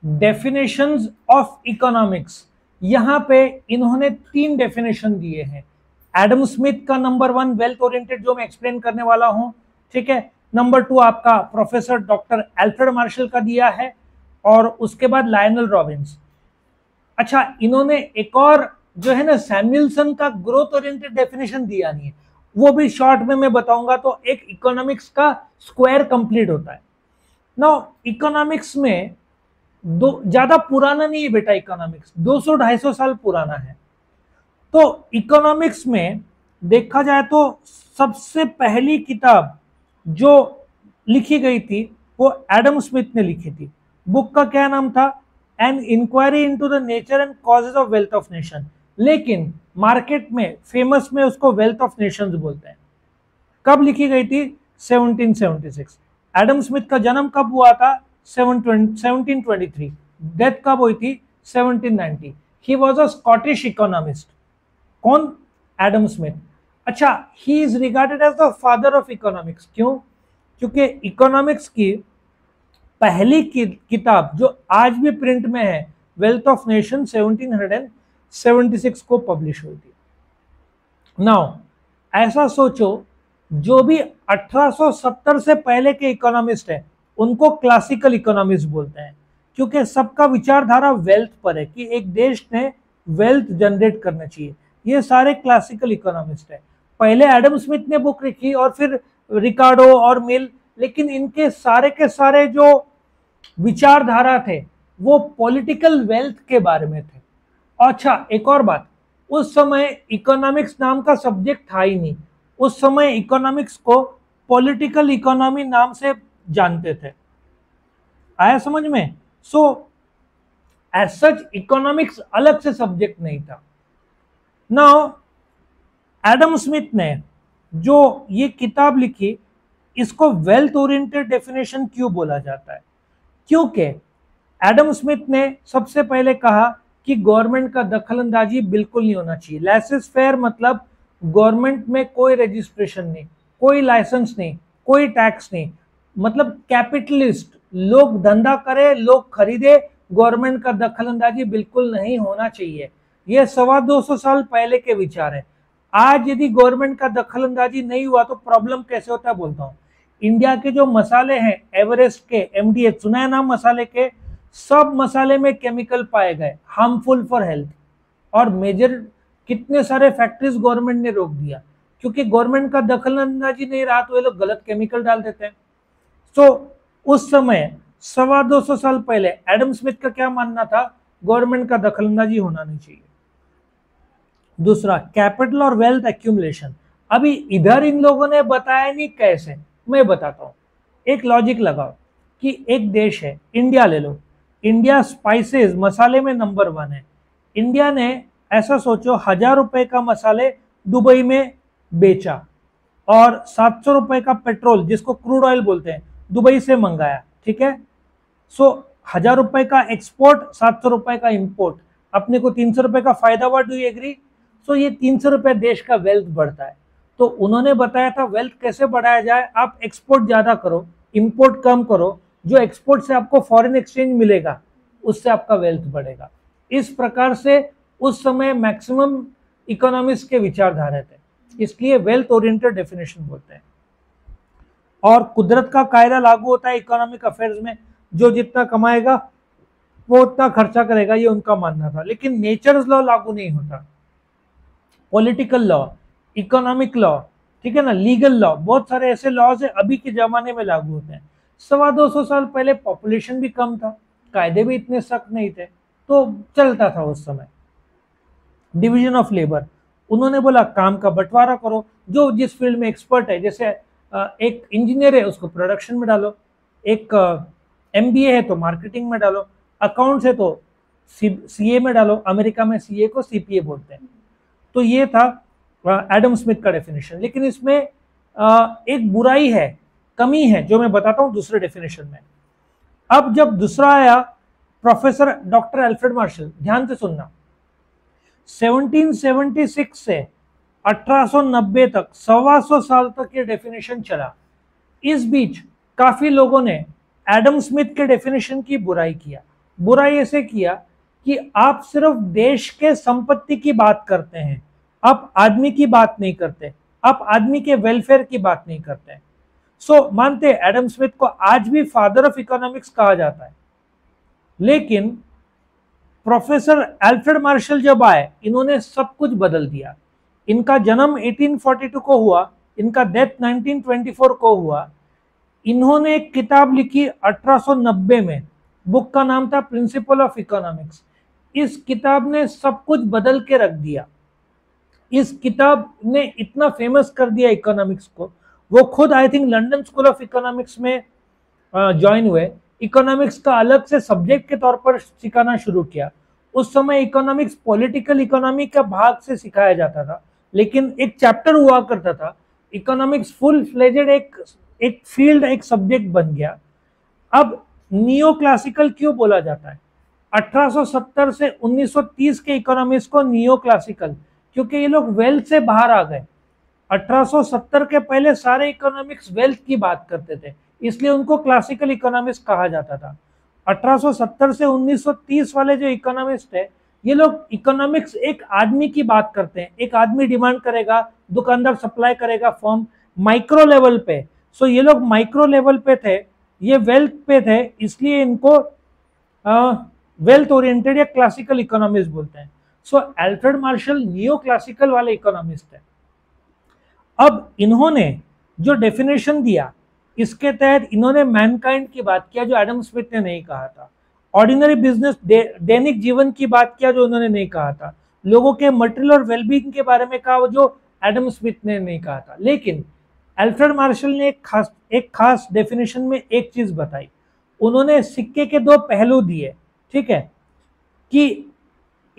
Definitions of economics, यहां पे इन्होंने 3 डेफिनेशन दिए हैं। एडम स्मिथ का नंबर 1 वेल्थ ओरिएंटेड जो मैं एक्सप्लेन करने वाला हूं, ठीक है। नंबर 2 आपका प्रोफेसर डॉक्टर एल्फ्रेड मार्शल का दिया है, और उसके बाद लायनल रॉबिन्स। अच्छा, इन्होंने एक और जो है ना सैमुअलसन का ग्रोथ ओरिएंटेड डेफिनेशन दिया नहीं है, वो भी शॉर्ट में मैं बताऊंगा, तो एक इकोनॉमिक्स का स्क्वायर कंप्लीट होता है। नाउ इकोनॉमिक्स में दो ज्यादा पुराना नहीं है बेटा, इकोनॉमिक्स 200-250 साल पुराना है। तो इकोनॉमिक्स में देखा जाए तो सबसे पहली किताब जो लिखी गई थी वो एडम स्मिथ ने लिखी थी। बुक का क्या नाम था? An inquiry into the nature and causes of wealth of nation, लेकिन मार्केट में फेमस में उसको वेल्थ ऑफ नेशंस बोलते हैं। कब लिखी गई थी? 1776। एडम स्मिथ का जन्म कब हुआ था? 1723। डेथ कब हुई थी? 1790। He was a Scottish economist. कौन? Adam Smith. अच्छा, he is regarded as the father of economics. क्यों? क्योंकि इकोनॉमिक्स की पहली किताब जो आज भी प्रिंट में है, वेल्थ ऑफ नेशन, 1776 को पब्लिश हुई थी। नाउ ऐसा सोचो, जो भी 1870 से पहले के इकोनॉमिस्ट हैं उनको क्लासिकल इकोनॉमिस्ट बोलते हैं, क्योंकि सबका विचारधारा वेल्थ पर है कि एक देश ने वेल्थ जनरेट करना चाहिए। ये सारे क्लासिकल इकोनॉमिस्ट हैं। पहले एडम स्मिथ ने बुक लिखी और फिर रिकार्डो और मिल, लेकिन इनके सारे के सारे जो विचारधारा थे वो पॉलिटिकल वेल्थ के बारे में थे। अच्छा, एक और बात, उस समय इकोनॉमिक्स नाम का सब्जेक्ट था ही नहीं। उस समय इकोनॉमिक्स को पॉलिटिकल इकोनॉमी नाम से जानते थे। आया समझ में? सो एज सच इकोनॉमिक्स अलग से सब्जेक्ट नहीं था। नाउ एडम स्मिथ ने जो ये किताब लिखी, इसको वेल्थ ओरिएंटेड डेफिनेशन क्यों बोला जाता है? क्योंकि एडम स्मिथ ने सबसे पहले कहा कि गवर्नमेंट का दखलंदाजी बिल्कुल नहीं होना चाहिए। लेसेस फेयर मतलब गवर्नमेंट में कोई रजिस्ट्रेशन नहीं, कोई लाइसेंस नहीं, कोई टैक्स नहीं, मतलब कैपिटलिस्ट, लोग धंधा करे, लोग खरीदे, गवर्नमेंट का दखलंदाजी बिल्कुल नहीं होना चाहिए। ये 250 साल पहले के विचार है। आज यदि गवर्नमेंट का दखलंदाजी नहीं हुआ तो प्रॉब्लम कैसे होता है बोलता हूँ। इंडिया के जो मसाले हैं, एवरेस्ट के, एमडीएच सुना है नाम मसाले के, सब मसाले में केमिकल पाए गए, हार्मफुल फॉर हेल्थ, और मेजर कितने सारे फैक्ट्रीज गवर्नमेंट ने रोक दिया, क्योंकि गवर्नमेंट का दखलंदाजी नहीं रहा तो ये लोग गलत केमिकल डाल देते हैं। तो उस समय 250 साल पहले एडम स्मिथ का क्या मानना था? गवर्नमेंट का दखलंदाजी होना नहीं चाहिए। दूसरा, कैपिटल और वेल्थ एक्यूमुलेशन। अभी इधर इन लोगों ने बताया नहीं कैसे, मैं बताता हूं। एक लॉजिक लगाओ कि एक देश है, इंडिया ले लो। इंडिया स्पाइसेस, मसाले में नंबर 1 है। इंडिया ने ऐसा सोचो 1000 रुपए का मसाले दुबई में बेचा और 700 रुपए का पेट्रोल, जिसको क्रूड ऑयल बोलते हैं, दुबई से मंगाया, ठीक है। सो 1000 रुपए का एक्सपोर्ट, 700 रुपए का इंपोर्ट, अपने को 300 रुपए का फायदा हुआ। Do you agree? सो ये 300 रुपए देश का वेल्थ बढ़ता है। तो उन्होंने बताया था वेल्थ कैसे बढ़ाया जाए, आप एक्सपोर्ट ज्यादा करो, इंपोर्ट कम करो, जो एक्सपोर्ट से आपको फॉरेन एक्सचेंज मिलेगा उससे आपका वेल्थ बढ़ेगा। इस प्रकार से उस समय मैक्सिमम इकोनॉमिक्स के विचारधारा थे, इसलिए वेल्थ ओरिएंटेड डेफिनेशन बोलते हैं। और कुदरत का कायदा लागू होता है इकोनॉमिक अफेयर्स में, जो जितना कमाएगा वो उतना खर्चा करेगा, ये उनका मानना था। लेकिन नेचर्स लॉ लागू नहीं होता। पॉलिटिकल लॉ, इकोनॉमिक लॉ, ठीक है ना, लीगल लॉ, बहुत सारे ऐसे लॉज है अभी के जमाने में लागू होते हैं। 250 साल पहले पॉपुलेशन भी कम था, कायदे भी इतने सख्त नहीं थे, तो चलता था उस समय। डिवीजन ऑफ लेबर, उन्होंने बोला काम का बंटवारा करो, जो जिस फील्ड में एक्सपर्ट है, जैसे एक इंजीनियर है उसको प्रोडक्शन में डालो, एक एमबीए है तो मार्केटिंग में डालो, अकाउंट्स है तो सीए में डालो। अमेरिका में सीए को सीपीए बोलते हैं। तो ये था एडम स्मिथ का डेफिनेशन। लेकिन इसमें एक बुराई है, कमी है, जो मैं बताता हूं दूसरे डेफिनेशन में। अब जब दूसरा आया प्रोफेसर डॉक्टर एल्फ्रेड मार्शल, ध्यान से सुनना, 1776 से 1890 तक 125 साल तक ये डेफिनेशन चला। इस बीच काफी लोगों ने एडम स्मिथ के डेफिनेशन की बुराई किया बुरा ऐसे किया कि आप सिर्फ देश के संपत्ति की बात करते हैं, आप आदमी की बात नहीं करते, आप आदमी के वेलफेयर की बात नहीं करते। सो मानते एडम स्मिथ को आज भी फादर ऑफ इकोनॉमिक्स कहा जाता है, लेकिन प्रोफेसर एल्फ्रेड मार्शल जब आए इन्होंने सब कुछ बदल दिया। इनका जन्म 1842 को हुआ, इनका डेथ 1924 को हुआ। इन्होंने एक किताब लिखी 1890 में, बुक का नाम था प्रिंसिपल ऑफ इकोनॉमिक्स। इस किताब ने सब कुछ बदल के रख दिया। इस किताब ने इतना फेमस कर दिया इकोनॉमिक्स को, वो खुद I think London school of economics में ज्वाइन हुए, इकोनॉमिक्स का अलग से सब्जेक्ट के तौर पर सिखाना शुरू किया। उस समय इकोनॉमिक्स पॉलिटिकल इकोनॉमी का भाग से सिखाया जाता था, लेकिन एक चैप्टर हुआ करता था। इकोनॉमिक्स फुल फ्लेजेड एक फील्ड, एक सब्जेक्ट बन गया। अब नियो क्लासिकल क्यों बोला जाता है? 1870 से 1930 के इकोनॉमिक्स को नियो क्लासिकल, क्योंकि ये लोग वेल्थ से बाहर आ गए। 1870 के पहले सारे इकोनॉमिक्स वेल्थ की बात करते थे, इसलिए उनको क्लासिकल इकोनॉमिक्स कहा जाता था। 1870 से 1930 वाले जो इकोनॉमिस्ट है, ये लोग इकोनॉमिक्स एक आदमी की बात करते हैं। एक आदमी डिमांड करेगा, दुकानदार सप्लाई करेगा, फर्म माइक्रो लेवल पे। सो ये लोग माइक्रो लेवल पे थे, ये वेल्थ पे थे, इसलिए इनको वेल्थ ओरिएंटेड या क्लासिकल इकोनॉमिस्ट बोलते हैं। सो एल्फ्रेड मार्शल नियो क्लासिकल वाले इकोनॉमिस्ट है। अब इन्होंने जो डेफिनेशन दिया, इसके तहत इन्होंने मैनकाइंड की बात किया जो एडम स्मिथ ने नहीं कहा था। ऑर्डिनरी बिजनेस, दैनिक जीवन की बात किया जो उन्होंने नहीं कहा था। लोगों के मटेरियल और वेलबींग के बारे में कहा जो एडम स्मिथ ने नहीं कहा था। लेकिन एल्फ्रेड मार्शल ने एक खास डेफिनेशन में एक चीज बताई। उन्होंने सिक्के के दो पहलू दिए, ठीक है, कि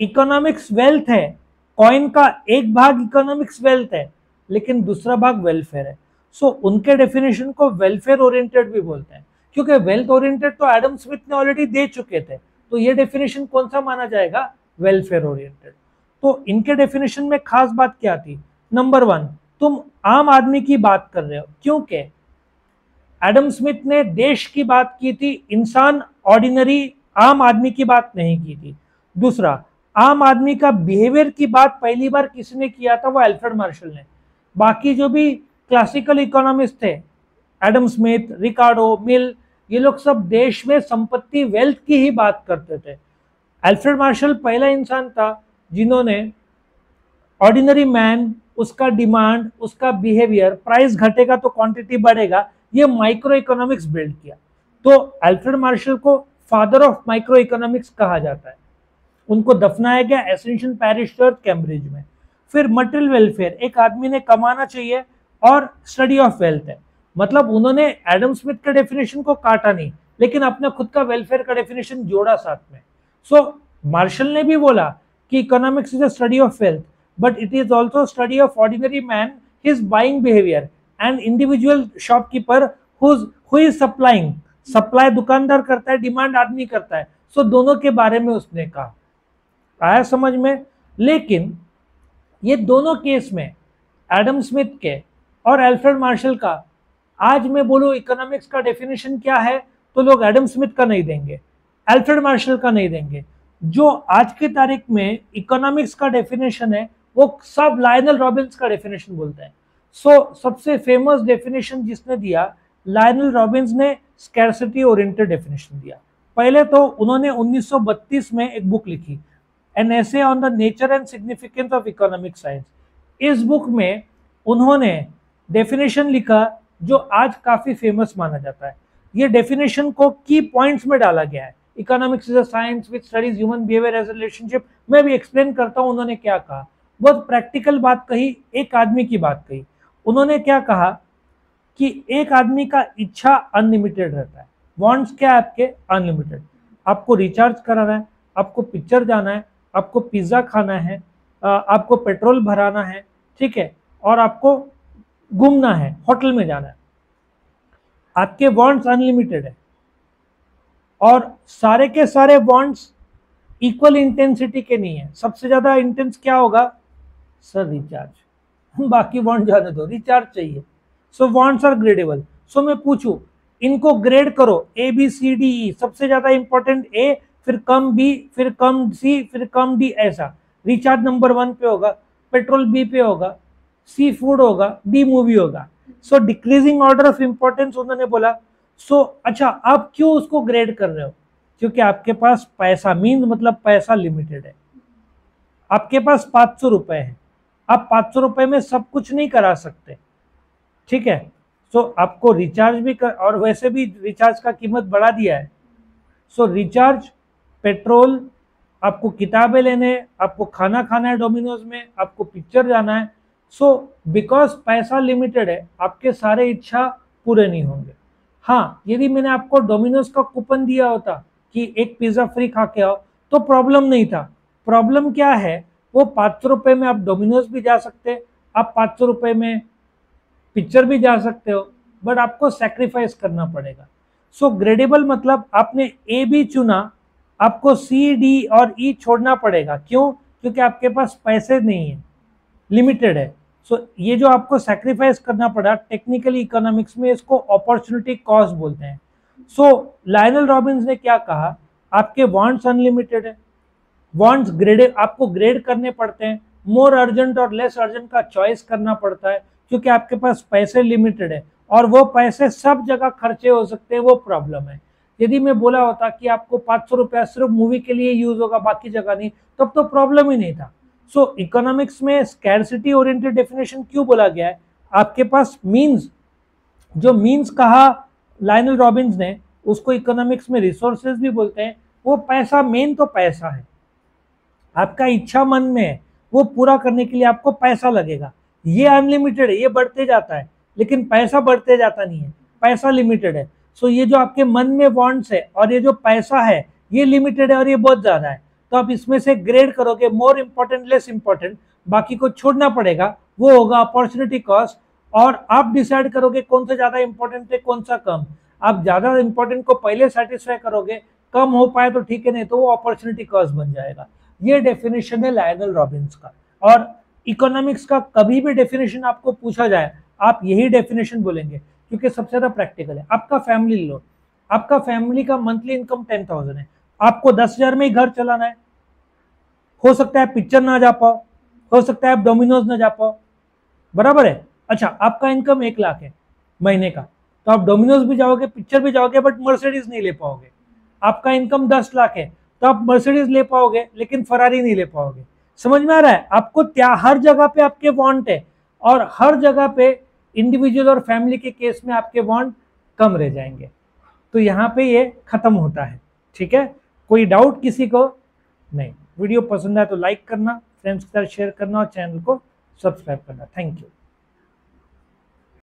इकोनॉमिक्स वेल्थ है, कॉइन का एक भाग इकोनॉमिक्स वेल्थ है, लेकिन दूसरा भाग वेलफेयर है। सो उनके डेफिनेशन को वेलफेयर ओरिएंटेड भी बोलते हैं, क्योंकि वेल्थ ओरिएंटेड तो एडम स्मिथ ने ऑलरेडी दे चुके थे। तो ये डेफिनेशन कौन सा माना जाएगा? Welfare oriented. तो इनके डेफिनेशन में खास बात क्या थी? नंबर 1, तुम आम आदमी की बात कर रहे हो, क्योंकि एडम स्मिथ ने देश की बात की थी, इंसान ऑर्डिनरी आम आदमी की बात नहीं की थी। दूसरा, आम आदमी का बिहेवियर की बात पहली बार किसने किया था? वो एल्फ्रेड मार्शल ने। बाकी जो भी क्लासिकल इकोनॉमिस्ट थे, एडम स्मिथ, रिकार्डो, मिल, ये लोग सब देश में संपत्ति, वेल्थ की ही बात करते थे। एल्फ्रेड मार्शल पहला इंसान था जिन्होंने ऑर्डिनरी मैन, उसका डिमांड, उसका बिहेवियर, प्राइस घटेगा तो क्वांटिटी बढ़ेगा, ये माइक्रो इकोनॉमिक्स बिल्ड किया। तो एल्फ्रेड मार्शल को फादर ऑफ माइक्रो इकोनॉमिक्स कहा जाता है। उनको दफनाया गया एसेंशियल पैरिश चर्च कैम्ब्रिज में। फिर मटेरियल वेलफेयर, एक आदमी ने कमाना चाहिए, और स्टडी ऑफ वेल्थ है। मतलब उन्होंने एडम स्मिथ के डेफिनेशन को काटा नहीं, लेकिन अपने खुद का वेलफेयर का डेफिनेशन जोड़ा साथ में। सो मार्शल ने भी बोला कि economics is a study of wealth, but it is also study of ordinary man, his buying behaviour, and individual shopkeeper who is supplying. Supply दुकानदार करता है, डिमांड आदमी करता है। सो दोनों के बारे में उसने कहा। आया समझ में? लेकिन ये दोनों केस में एडम स्मिथ के और एल्फ्रेड मार्शल का, आज मैं बोलूं इकोनॉमिक्स का डेफिनेशन क्या है, तो लोग एडम स्मिथ का नहीं देंगे, एल्फ्रेड मार्शल का नहीं देंगे। जो आज की तारीख में इकोनॉमिक्स का डेफिनेशन है, वो सब लायनल रॉबिन्स का डेफिनेशन बोलते हैं। सो सबसे फेमस डेफिनेशन जिसने दिया, लायनल रॉबिन्स ने स्कैरसिटी ओरिएंटेड डेफिनेशन दिया। पहले तो उन्होंने 1932 में एक बुक लिखी, an essay on the nature and significance of economic science. इस बुक में उन्होंने डेफिनेशन लिखा जो आज काफी फेमस माना जाता है। ये डेफिनेशन को की पॉइंट्स में डाला गया है। Economics is a science which studies human behaviour as a relationship. मैं भी एक्सप्लेन करता हूं उन्होंने क्या कहा। बहुत प्रैक्टिकल बात कही, एक आदमी की बात कही। उन्होंने क्या कहा कि एक आदमी का इच्छा अनलिमिटेड रहता है। वांट्स क्या है आपके? अनलिमिटेड। आपको रिचार्ज कराना है, आपको पिक्चर जाना है, आपको पिज्जा खाना है, आपको पेट्रोल भराना है, ठीक है, और आपको घूमना है, होटल में जाना है। आपके वांट्स अनलिमिटेड है, और सारे के सारे वांट्स इक्वल इंटेंसिटी के नहीं है। सबसे ज्यादा इंटेंस क्या होगा? Sir recharge. बाकी वांट जाने दो, रिचार्ज चाहिए। सो वांट्स आर ग्रेडेबल। सो मैं पूछूं, इनको ग्रेड करो, A B C D E. सबसे ज्यादा इंपॉर्टेंट ए, फिर कम बी, फिर कम सी, फिर कम डी, ऐसा। रिचार्ज नंबर 1 पे होगा, पेट्रोल बी पे होगा, सी फूड होगा, डी मूवी होगा। सो डिक्रीजिंग ऑर्डर ऑफ इंपॉर्टेंस उन्होंने बोला। सो अच्छा, आप क्यों उसको ग्रेड कर रहे हो? क्योंकि आपके पास पैसा, मीन मतलब पैसा लिमिटेड है। आपके पास 500 रुपए है, आप 500 रुपए में सब कुछ नहीं करा सकते, ठीक है। सो आपको रिचार्ज भी कर, और वैसे भी रिचार्ज का कीमत बढ़ा दिया है। सो रिचार्ज, पेट्रोल, आपको किताबें लेने, आपको खाना खाना है डोमिनोज में, आपको पिक्चर जाना है। सो बिकॉज पैसा लिमिटेड है, आपके सारे इच्छा पूरे नहीं होंगे। हाँ, यदि मैंने आपको डोमिनोज का कूपन दिया होता कि एक पिज्जा फ्री खा के आओ, तो प्रॉब्लम नहीं था। प्रॉब्लम क्या है, वो 500 रुपए में आप डोमिनोज भी जा सकते, आप 500 रुपए में पिक्चर भी जा सकते हो, बट आपको सैक्रिफाइस करना पड़ेगा। सो ग्रेडेबल मतलब आपने ए बी चुना, आपको सी डी और ई छोड़ना पड़ेगा। क्यों? क्योंकि आपके पास पैसे नहीं है, लिमिटेड है। सो ये जो आपको सैक्रिफाइस करना पड़ा, टेक्निकली इकोनॉमिक्स में इसको अपॉर्चुनिटी कॉस्ट बोलते हैं। सो लायनल रॉबिन्स ने क्या कहा, आपके वांट्स अनलिमिटेड है, वांट्स ग्रेड, आपको ग्रेड करने पड़ते हैं, मोर अर्जेंट और लेस अर्जेंट का चॉइस करना पड़ता है, क्योंकि आपके पास पैसे लिमिटेड है, और वो पैसे सब जगह खर्चे हो सकते हैं, वो प्रॉब्लम है। यदि मैं बोला होता कि आपको 500 रुपया सिर्फ मूवी के लिए यूज होगा, बाकी जगह नहीं, तब तो प्रॉब्लम ही नहीं था। सो इकोनॉमिक्स में स्कैरसिटी ओरिएंटेड डेफिनेशन क्यों बोला गया है? आपके पास मीन्स, जो मीन्स कहा लायनल रॉबिन्स ने, उसको इकोनॉमिक्स में रिसोर्सेज भी बोलते हैं। वो पैसा, मेन तो पैसा है, आपका इच्छा मन में है, वो पूरा करने के लिए आपको पैसा लगेगा। ये अनलिमिटेड है, ये बढ़ते जाता है, लेकिन पैसा बढ़ते जाता नहीं है, पैसा लिमिटेड है। सो ये जो आपके मन में वांट्स है और ये जो पैसा है, ये लिमिटेड है और ये बहुत ज्यादा है। तो आप इसमें से ग्रेड करोगे, मोर इंपॉर्टेंट, लेस इंपॉर्टेंट, बाकी को छोड़ना पड़ेगा, वो होगा अपॉर्चुनिटी कॉस्ट। और आप डिसाइड करोगे कौन सा ज्यादा इंपॉर्टेंट है, कौन सा कम। आप ज्यादा इंपॉर्टेंट को पहले सेटिस्फाई करोगे, कम हो पाए तो ठीक है, नहीं तो वो अपॉर्चुनिटी कॉस्ट बन जाएगा। ये डेफिनेशन है लायनल रॉबिन्स का। और इकोनॉमिक्स का कभी भी डेफिनेशन आपको पूछा जाए, आप यही डेफिनेशन बोलेंगे, क्योंकि सबसे ज्यादा प्रैक्टिकल है। आपका फैमिली लो, आपका फैमिली का मंथली इनकम 10,000 है, आपको 10,000 में ही घर चलाना है। हो सकता है पिक्चर ना जा पाओ, हो सकता है आप डोमिनोज ना जा पाओ, बराबर है। अच्छा, आपका इनकम 1 लाख है महीने का, तो आप डोमिनोज भी जाओगे, पिक्चर भी जाओगे, बट मर्सिडीज नहीं ले पाओगे। आपका इनकम 10 लाख है, तो आप मर्सिडीज ले पाओगे, लेकिन फरारी नहीं ले पाओगे। समझ में आ रहा है आपको? हर जगह पे आपके वांट है, और हर जगह पे इंडिविजुअल और फैमिली के केस में आपके वांट कम रह जाएंगे। तो यहाँ पे ये खत्म होता है, ठीक है। कोई डाउट किसी को? नहीं। वीडियो पसंद आए तो लाइक करना, फ्रेंड्स के साथ शेयर करना, और चैनल को सब्सक्राइब करना। Thank you.